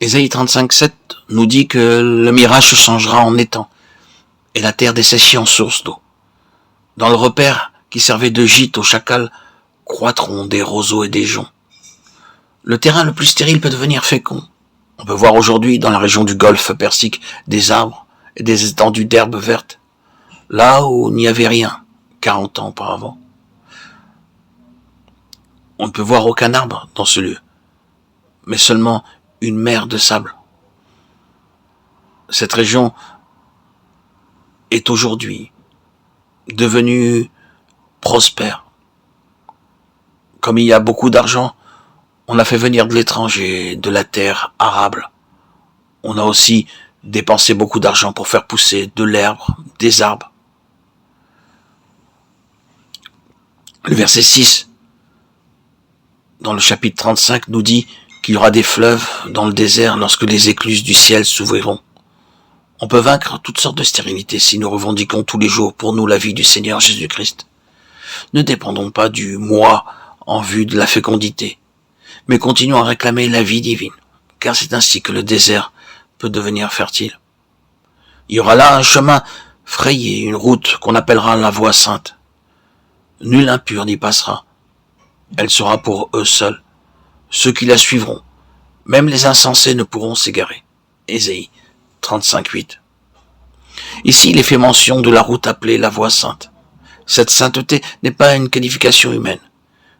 Ésaïe 35,7 nous dit que le mirage se changera en étang et la terre desséchée en source d'eau. Dans le repère qui servait de gîte aux chacals croîtront des roseaux et des joncs. Le terrain le plus stérile peut devenir fécond. On peut voir aujourd'hui dans la région du golfe Persique des arbres et des étendues d'herbes vertes, là où il n'y avait rien 40 ans auparavant. On ne peut voir aucun arbre dans ce lieu, mais seulement une mer de sable. Cette région est aujourd'hui devenue prospère. Comme il y a beaucoup d'argent, on a fait venir de l'étranger, de la terre arable. On a aussi dépensé beaucoup d'argent pour faire pousser de l'herbe, des arbres. Le verset 6, dans le chapitre 35, nous dit qu'il y aura des fleuves dans le désert lorsque les écluses du ciel s'ouvriront. On peut vaincre toutes sortes de stérilités si nous revendiquons tous les jours pour nous la vie du Seigneur Jésus-Christ. Ne dépendons pas du moi en vue de la fécondité, mais continuons à réclamer la vie divine, car c'est ainsi que le désert peut devenir fertile. Il y aura là un chemin frayé, une route qu'on appellera la voie sainte. Nul impur n'y passera. Elle sera pour eux seuls. Ceux qui la suivront, même les insensés ne pourront s'égarer. Ésaïe 35,8. Ici, il est fait mention de la route appelée la voie sainte. Cette sainteté n'est pas une qualification humaine,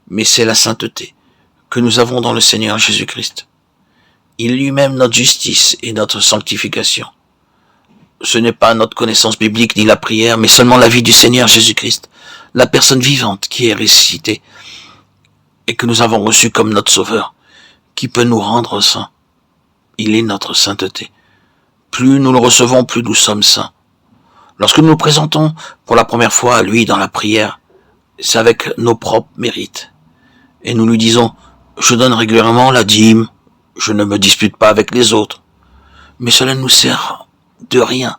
mais c'est la sainteté que nous avons dans le Seigneur Jésus-Christ. Il est lui-même notre justice et notre sanctification. Ce n'est pas notre connaissance biblique ni la prière, mais seulement la vie du Seigneur Jésus-Christ, la personne vivante qui est ressuscitée et que nous avons reçue comme notre Sauveur, qui peut nous rendre saints. Il est notre sainteté. Plus nous le recevons, plus nous sommes saints. Lorsque nous nous présentons pour la première fois à lui dans la prière, c'est avec nos propres mérites. Et nous lui disons, je donne régulièrement la dîme, je ne me dispute pas avec les autres. Mais cela ne nous sert de rien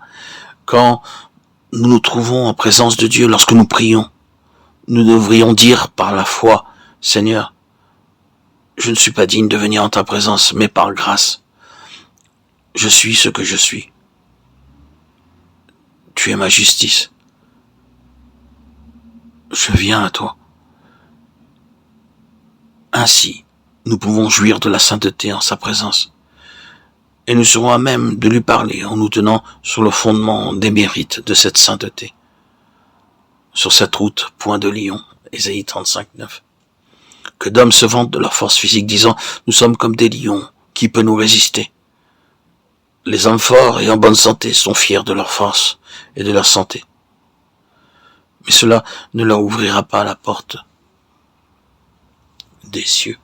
quand nous nous trouvons en présence de Dieu lorsque nous prions. Nous devrions dire par la foi, Seigneur, je ne suis pas digne de venir en ta présence, mais par grâce, je suis ce que je suis. Tu es ma justice. Je viens à toi. Ainsi, nous pouvons jouir de la sainteté en sa présence. Et nous serons à même de lui parler en nous tenant sur le fondement des mérites de cette sainteté. Sur cette route, point de lion, Ésaïe 35,9. Que d'hommes se vantent de leur force physique, disant, nous sommes comme des lions, qui peut nous résister? Les hommes forts et en bonne santé sont fiers de leur force et de leur santé. Mais cela ne leur ouvrira pas la porte des cieux.